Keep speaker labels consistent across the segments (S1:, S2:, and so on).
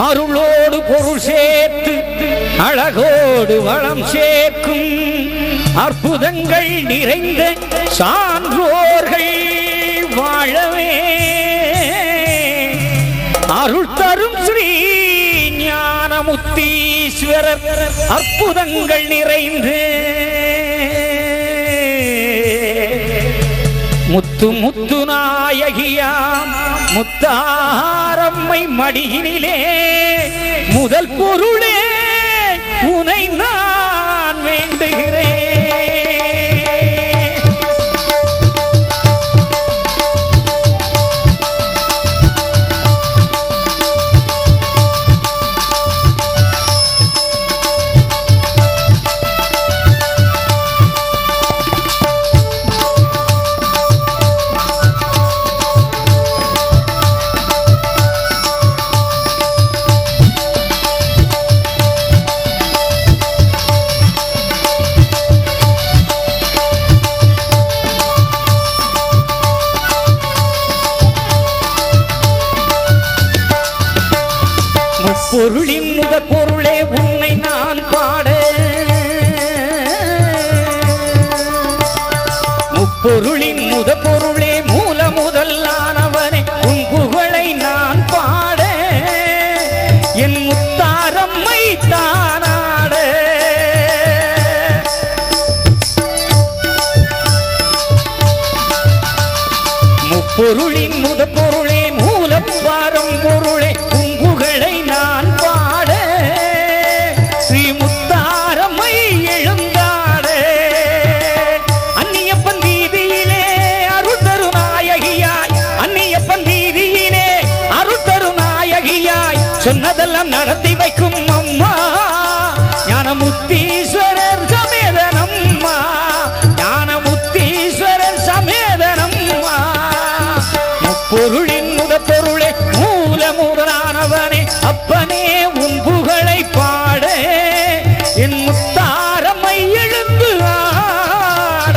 S1: அருளோடு பொருள் சேர்த்து அழகோடு வளம் சேர்க்கும் அற்புதங்கள் நிறைந்த சான்றோர்கள் வாழவே அருள் தரும் ஸ்ரீ ஞானமுத்தீஸ்வரர் அற்புதங்கள் நிறைந்து முத்து முத்து நாயகியாம் முத்தாரம்மை மடியினிலே முதல் பொருளே உனை நான் வேண்டுகிறேன். பொருளின் முதற் பொருளே உன்னை நான் பாட முப்பொருளின் முதற் பொருளே மூல முதலானவனே உன் புகழை நான் பாட என் முத்தாரம்மை தானாட முப்பொருளின் முதற் பொருளே மூலம் பாரம் பொருளே உன் புகழை நான் பாட ஸ்ரீ முத்தாரம்மை எழுந்தாட அந்நியப்பன் வீதியிலே அருள் தரு நாயகியாய் அந்நியப்பன் வீதியிலே அருள் தரு நாயகியாய் சொன்னதெல்லாம் நடத்தி வைக்கும் அம்மா ஞானமுத்தீஸ்வரர் சமேதனம்மா ஞானமுத்தீஸ்வரர் சமேதனம்மா முப்பொருளின் முதற் பொருளே மூல முதலானவனே அப்பனே உன் புகழை பாட என் முத்தாரம்மை எழுந்து ஆட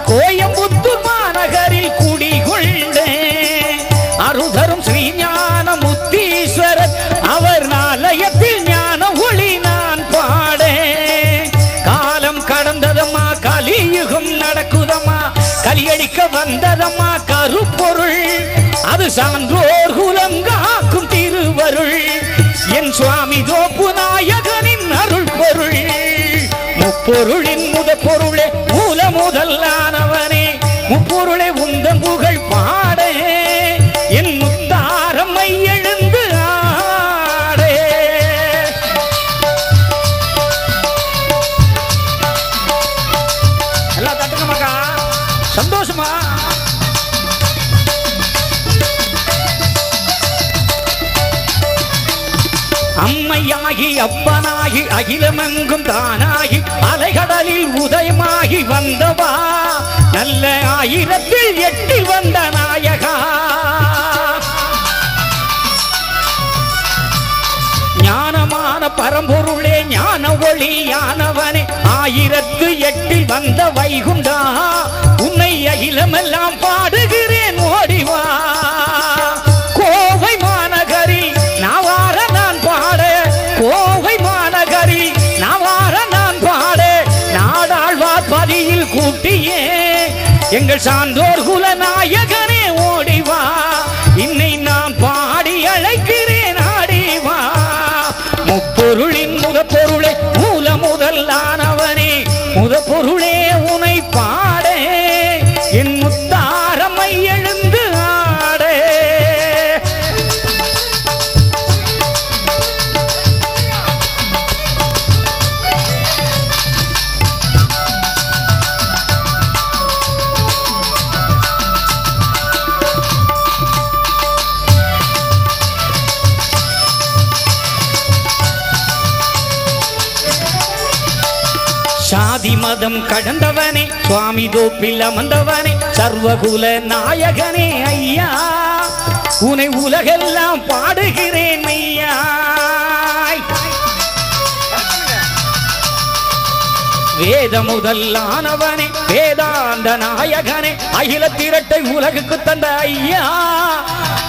S1: கோயம்புத்தூர் மாநகரில் குடிகொண்டே அருதரும் ஸ்ரீ ஞானமுத்தீஸ்வரர் அவர் ஆலயத்தில் ஞான ஒளி நான் பாட காலம் கடந்ததம்மா கலியுகம் நடக்குதம்மா கலியடிக்க வந்ததம்மா கருப்பொருள் அது சான்றோர் குலம் காக்கும் திருவருள் என் சுவாமி தோப்பு நாயகனின் அருள் பொருள் முப்பொருளின் முதற் பொருளே மூல முதலானவனே முப்பொருளே உந்தன் புகழ் பாட என் முத்தாரம்மை எழுந்து ஆட எல்லாம் தட்டுங்க மக்கா சந்தோஷமா அம்மையாகி அப்பனாகி அகிலமெங்கும் தானாகி அலைகடலில் உதயமாகி வந்தவா நல்ல 1008 வந்த நாயகா ஞானமான பரம்பொருளே ஞான ஒளியானவனே 1008 வந்த வைகுண்டா உன்னை அகிலமெல்லாம் பாடுகிறேன் ஓடிவா கோவை மாநகரில் நாவார நான் பாட கோவை மாநகரில் நாவார நான் பாட நாடாழ்வார் பதியில் கூட்டியே எங்கள் சான்றோர் குல நாயகனே ஓடிவா இன்னை நான் பாடி அழைக்கிறேன் ஆடிவா முப்பொருளின் முதற் பொருளே மூல முதலானவனே முதற் பொருளே உனை பாட என் முத்தாரம்மை எழுந்து ஆட சாதி மதம் கடந்தவனே சுவாமி தோப்பில் அமர்ந்தவனே சர்வகுல நாயகனே ஐயா உனை உலகெல்லாம் பாடுகிறேன் ஐயா வேத முதலானவனே வேதாந்த நாயகனே அகில திரட்டை உலகுக்கு தந்த ஐயா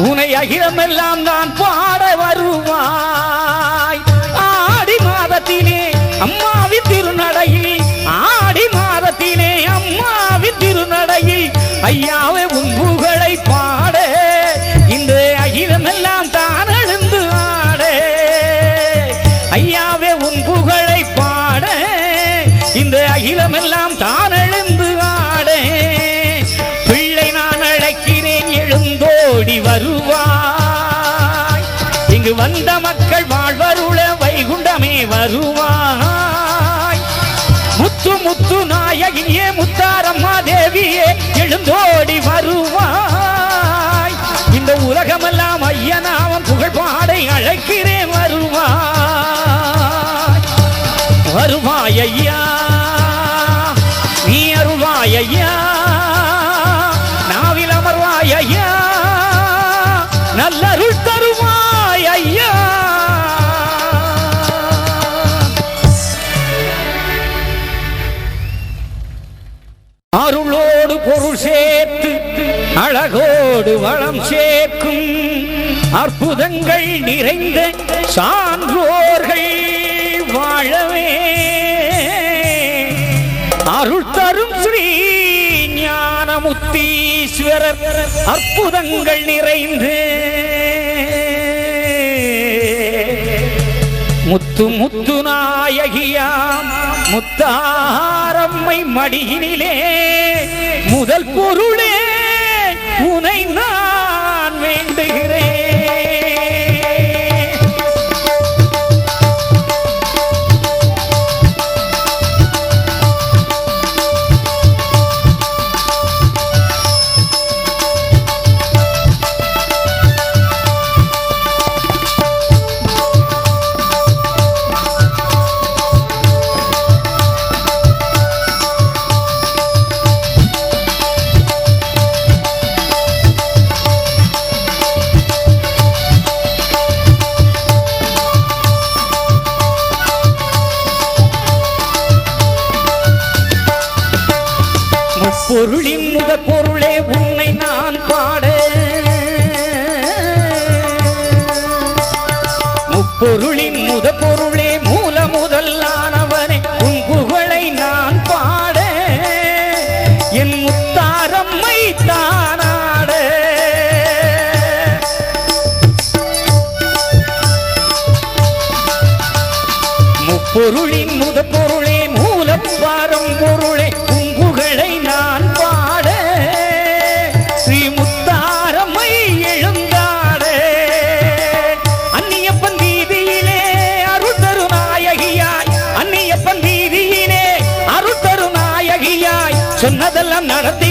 S1: உனை அகிலமெல்லாம் நான் பாட வருவாய் ஆடி மாதத்திலே அம்மாவின் திருநடையில் ஆடி மாதத்திலே அம்மாவின் திருநடையில் ஐயாவே உன் புகழை பாட இந்த அகிலமெல்லாம் தான் எழுந்து ஆட ஐயாவே உன் புகழை பாட இந்த அகிலமெல்லாம் தான் எழுந்து ஆடே பிள்ளை நான் அழைக்கிறேன் எழுந்தோடி வருவாய் இங்கு வந்த மக்கள் வாழ்வருள வைகுண்டமே வருவாய் முத்து முத்து நாயகியே முத்தாரம்மா தேவியே எழுந்தோடி வருவாய் இந்த உலகமெல்லாம் ஐயனாவன் புகழ் பாடை அழைக்கிறேன் வருவாய் வருவாய் ஐயா நீ அருள்வாய் ஐயா நாவில் அமர்வாய் ஐயா நல்லருள் தருவாய் ஐயா அருளோடு பொருள் சேர்த்து அழகோடு வளம் சேர்க்கும் அற்புதங்கள் நிறைந்த சான்றோர்கள் வாழவே அருள் தரும் ஸ்ரீ ஞானமுத்தீஸ்வரர் அற்புதங்கள் நிறைந்து முத்து முத்து நாயகியாம் முத்தாரம்மை மடியினிலே முதல் பொருளே உனை நான் வேண்டுகிறேன் பொருளின் முத பொருளே உன்னை நான் பாட முப்பொருளின் முத பொருளே மூல முதலானவனே உன் புகழை நான் பாட என் முத்தாரம்மை தானாட முப்பொருளின் முத பொருளே மூலம் பாரம் பொருளே உன் புகழை நான் பாட ஸ்ரீ முத்தாரம்மை எழுந்தாட அன்னியப்பன் வீதியிலே அருள் தரு நாயகியாய் அன்னியப்பன் வீதியிலே அருள் தரு நாயகியாய் சொன்னதெல்லாம் நடத்தி